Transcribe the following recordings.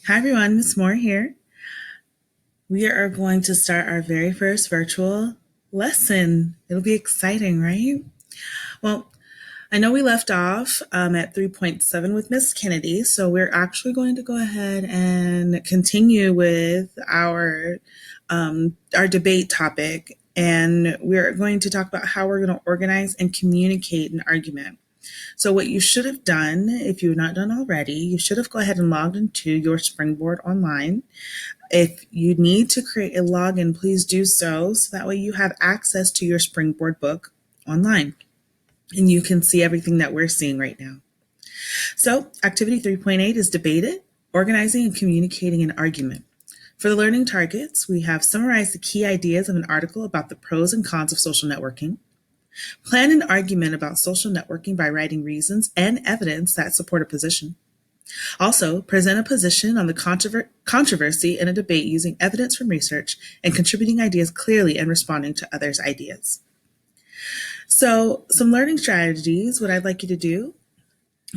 Hi everyone, Miss Moore here. We are going to start our very first virtual lesson. It'll be exciting, right? Well, I know we left off at 3.7 with Miss Kennedy, so we're actually going to go ahead and continue with our debate topic, and we're going to talk about how we're going to organize and communicate an argument. So what you should have done, if you've not done already, you should have go ahead and logged into your Springboard online. If you need to create a login, please do so that way you have access to your Springboard book online and you can see everything that we're seeing right now. So activity 3.8 is debated, organizing and communicating an argument. For the learning targets, we have summarized the key ideas of an article about the pros and cons of social networking. Plan an argument about social networking by writing reasons and evidence that support a position. Also, present a position on the controversy in a debate using evidence from research and contributing ideas clearly and responding to others' ideas. So, some learning strategies, what I'd like you to do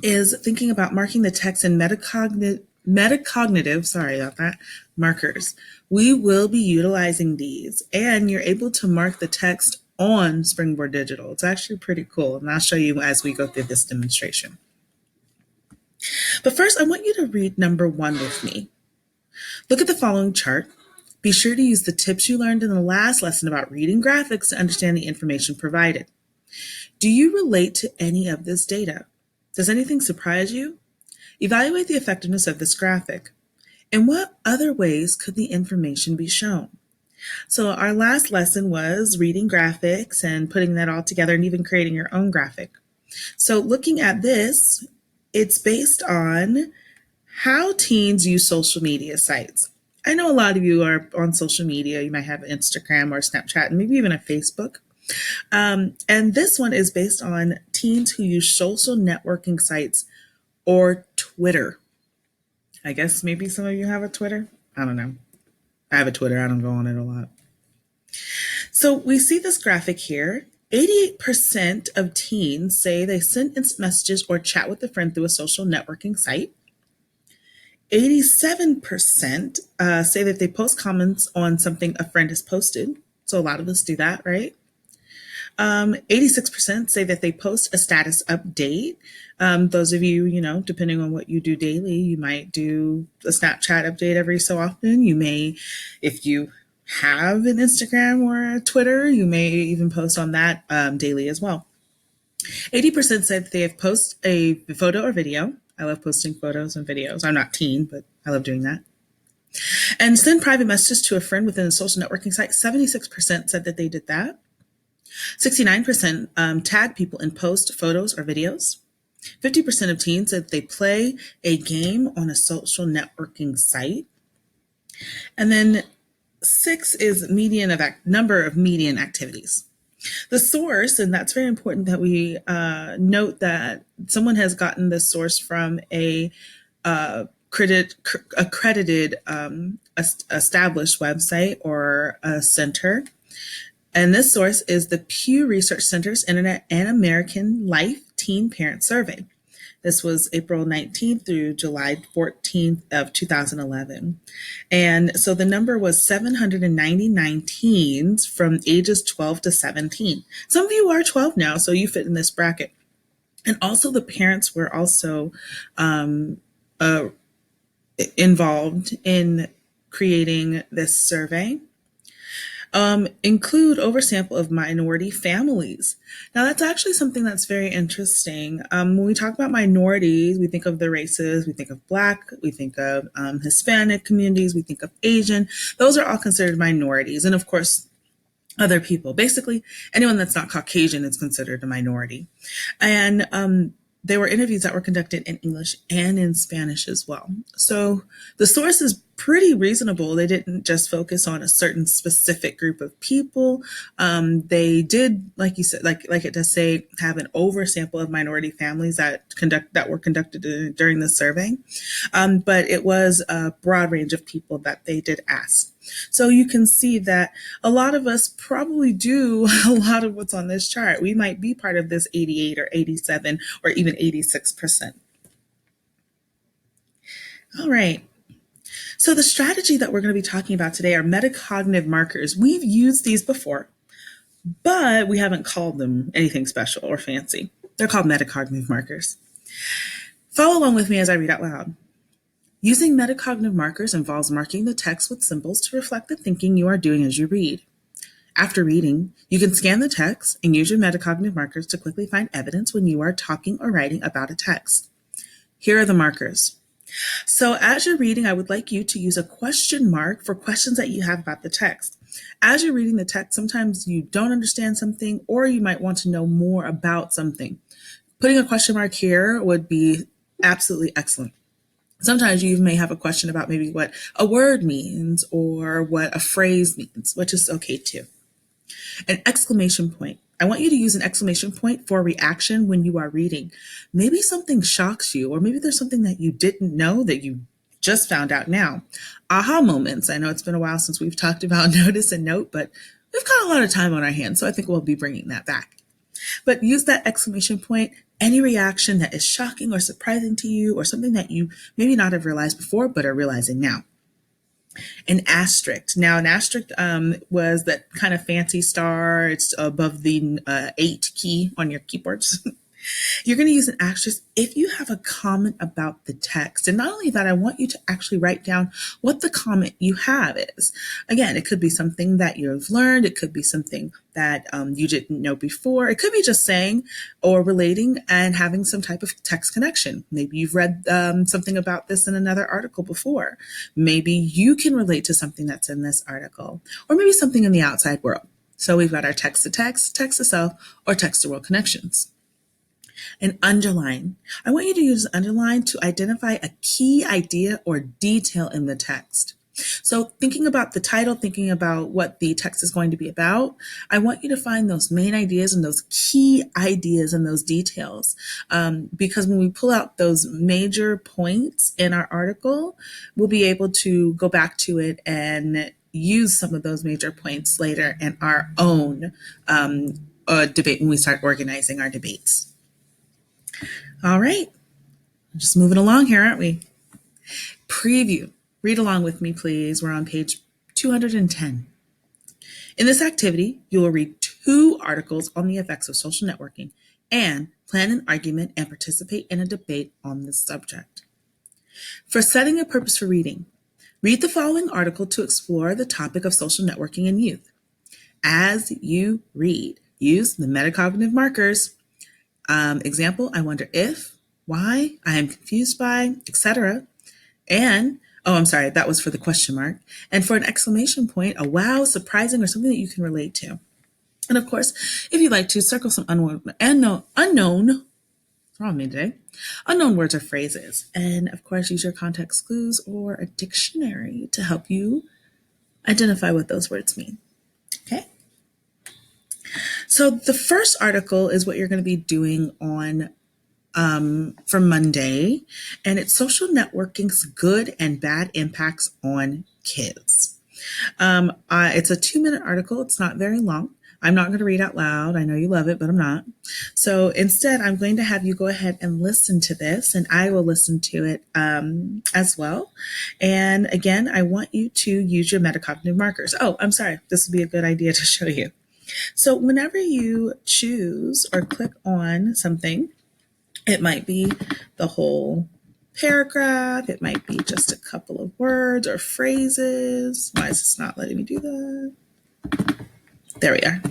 is thinking about marking the text in metacognitive, sorry about that, markers. We will be utilizing these, and you're able to mark the text on Springboard Digital. It's actually pretty cool, and I'll show you as we go through this demonstration. But first, I want you to read number 1 with me. Look at the following chart. Be sure to use the tips you learned in the last lesson about reading graphics to understand the information provided. Do you relate to any of this data? Does anything surprise you? Evaluate the effectiveness of this graphic. In what other ways could the information be shown? So our last lesson was reading graphics and putting that all together and even creating your own graphic. So looking at this, it's based on how teens use social media sites. I know a lot of you are on social media. You might have Instagram or Snapchat and maybe even a Facebook. And this one is based on teens who use social networking sites or Twitter. I guess maybe some of you have a Twitter. I don't know. I have a Twitter. I don't go on it a lot. So we see this graphic here. 88% of teens say they send instant messages or chat with a friend through a social networking site. 87% say that they post comments on something a friend has posted. So a lot of us do that, right? 86% say that they post a status update. Those of you, depending on what you do daily, you might do a Snapchat update every so often. You may, if you have an Instagram or a Twitter, you may even post on that daily as well. 80% said that they have posted a photo or video. I love posting photos and videos. I'm not teen, but I love doing that. And send private messages to a friend within a social networking site. 76% said that they did that. 69% tag people in post photos or videos. 50% of teens said they play a game on a social networking site. And then 6 is number of median activities. The source, and that's very important that we note that someone has gotten this source from a accredited established website or a center. And this source is the Pew Research Center's Internet and American Life Teen Parent Survey. This was April 19th through July 14th of 2011. And so the number was 799 teens from ages 12 to 17. Some of you are 12 now, so you fit in this bracket. And also the parents were also involved in creating this survey. Include oversample of minority families. Now, that's actually something that's very interesting. When we talk about minorities, we think of the races, we think of Black, we think of Hispanic communities, we think of Asian. Those are all considered minorities. And of course, other people. Basically, anyone that's not Caucasian is considered a minority. And there were interviews that were conducted in English and in Spanish as well. So the source is pretty reasonable. They didn't just focus on a certain specific group of people. They did, like you said, like it does say, have an oversample of minority families that were conducted during the survey. But it was a broad range of people that they did ask. So you can see that a lot of us probably do a lot of what's on this chart. We might be part of this 88 or 87 or even 86%. All right. So the strategy that we're going to be talking about today are metacognitive markers. We've used these before, but we haven't called them anything special or fancy. They're called metacognitive markers. Follow along with me as I read out loud. Using metacognitive markers involves marking the text with symbols to reflect the thinking you are doing as you read. After reading, you can scan the text and use your metacognitive markers to quickly find evidence when you are talking or writing about a text. Here are the markers. So as you're reading, I would like you to use a question mark for questions that you have about the text. As you're reading the text, sometimes you don't understand something or you might want to know more about something. Putting a question mark here would be absolutely excellent. Sometimes you may have a question about maybe what a word means or what a phrase means, which is okay too. An exclamation point. I want you to use an exclamation point for reaction when you are reading. Maybe something shocks you, or maybe there's something that you didn't know that you just found out now. Aha moments. I know it's been a while since we've talked about notice and note, but we've got a lot of time on our hands, so I think we'll be bringing that back. But use that exclamation point. Any reaction that is shocking or surprising to you, or something that you maybe not have realized before, but are realizing now. An asterisk. Now, an asterisk was that kind of fancy star. It's above the 8 key on your keyboards. You're going to use an asterisk if you have a comment about the text. And not only that, I want you to actually write down what the comment you have is. Again, it could be something that you've learned. It could be something that you didn't know before. It could be just saying or relating and having some type of text connection. Maybe you've read something about this in another article before. Maybe you can relate to something that's in this article, or maybe something in the outside world. So we've got our text to text, text to self, or text to world connections. An underline. I want you to use underline to identify a key idea or detail in the text. So thinking about the title, thinking about what the text is going to be about, I want you to find those main ideas and those key ideas and those details. Because when we pull out those major points in our article, we'll be able to go back to it and use some of those major points later in our own debate when we start organizing our debates. All right, just moving along here, aren't we? Preview. Read along with me, please. We're on page 210. In this activity, you will read 2 articles on the effects of social networking and plan an argument and participate in a debate on this subject. For setting a purpose for reading, read the following article to explore the topic of social networking in youth. As you read, use the metacognitive markers. Example, I wonder if, why, I am confused by, etc. And, that was for the question mark. And for an exclamation point, a wow, surprising, or something that you can relate to. And of course, if you'd like to, circle some unknown words or phrases. And of course, use your context clues or a dictionary to help you identify what those words mean. Okay? So the first article is what you're going to be doing on for Monday, and it's social networking's good and bad impacts on kids. It's a 2-minute article. It's not very long. I'm not going to read out loud. I know you love it, but I'm not. So instead, I'm going to have you go ahead and listen to this, and I will listen to it as well. And again, I want you to use your metacognitive markers. Oh, I'm sorry. This would be a good idea to show you. So whenever you choose or click on something, it might be the whole paragraph. It might be just a couple of words or phrases. Why is this not letting me do that? There we are.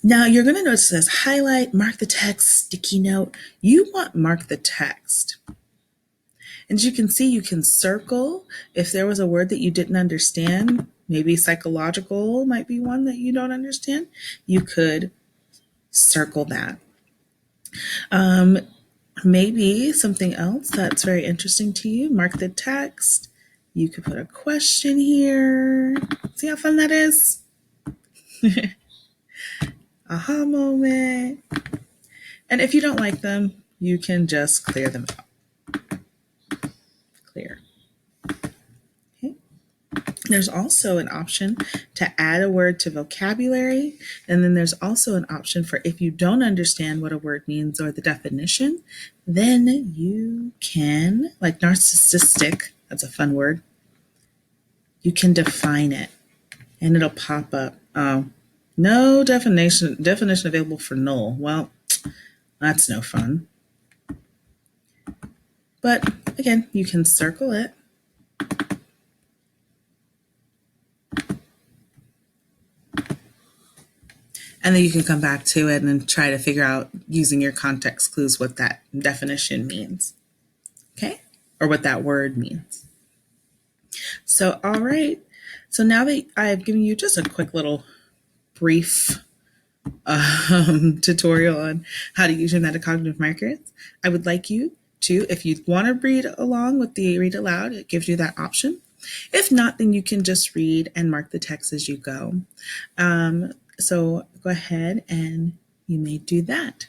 Now you're going to notice it says highlight, mark the text, sticky note. You want mark the text. And as you can see, you can circle if there was a word that you didn't understand. Maybe psychological might be one that you don't understand. You could circle that. Maybe something else that's very interesting to you. Mark the text. You could put a question here. See how fun that is? Aha moment. And if you don't like them, you can just clear them out. Clear. Okay. There's also an option to add a word to vocabulary. And then there's also an option for if you don't understand what a word means or the definition, then you can, like narcissistic, That's a fun word. You can define it and it'll pop up. Oh, no definition available for null. Well, that's no fun. But again, you can circle it. And then you can come back to it and try to figure out using your context clues what that definition means. Okay? Or what that word means. So, all right. So now that I've given you just a quick little brief tutorial on how to use your metacognitive markers, I would like you to, if you want to read along with the read aloud, it gives you that option. If not, then you can just read and mark the text as you go. So go ahead and you may do that.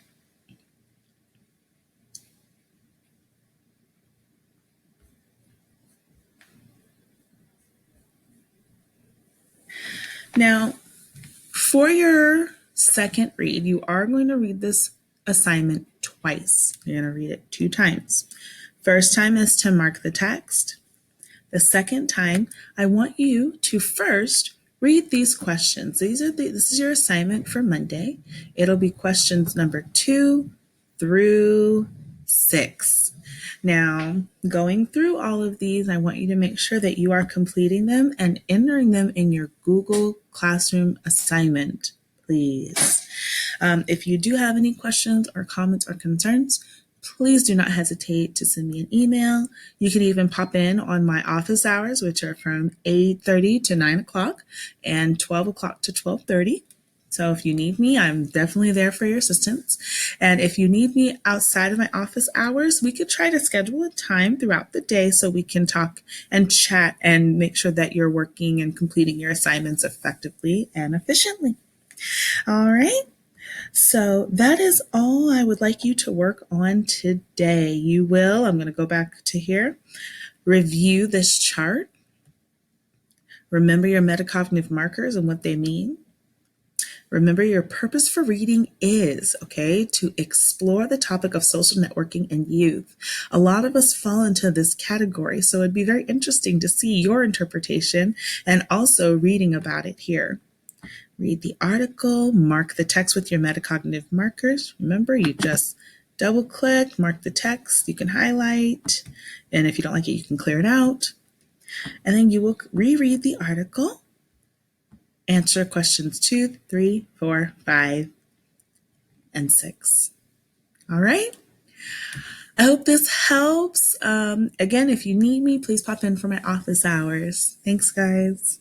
Now, for your second read, you are going to read this assignment twice. You're going to read it 2 times. First time is to mark the text. The second time, I want you to first read these questions. This is your assignment for Monday. It'll be questions number 2 through 6. Now, going through all of these, I want you to make sure that you are completing them and entering them in your Google Classroom assignment, please. If you do have any questions or comments or concerns, please do not hesitate to send me an email. You can even pop in on my office hours, which are from 8:30 to 9 o'clock and 12 o'clock to 12:30. So if you need me, I'm definitely there for your assistance. And if you need me outside of my office hours, we could try to schedule a time throughout the day so we can talk and chat and make sure that you're working and completing your assignments effectively and efficiently. All right. So that is all I would like you to work on today. You will, I'm going to go back to here, review this chart. Remember your metacognitive markers and what they mean. Remember your purpose for reading is, okay, to explore the topic of social networking in youth. A lot of us fall into this category, so it'd be very interesting to see your interpretation and also reading about it here. Read the article, mark the text with your metacognitive markers. Remember, you just double click, mark the text, you can highlight, and if you don't like it, you can clear it out. And then you will reread the article, answer questions 2, 3, 4, 5, and 6. All right. I hope this helps. Again, if you need me, please pop in for my office hours. Thanks, guys.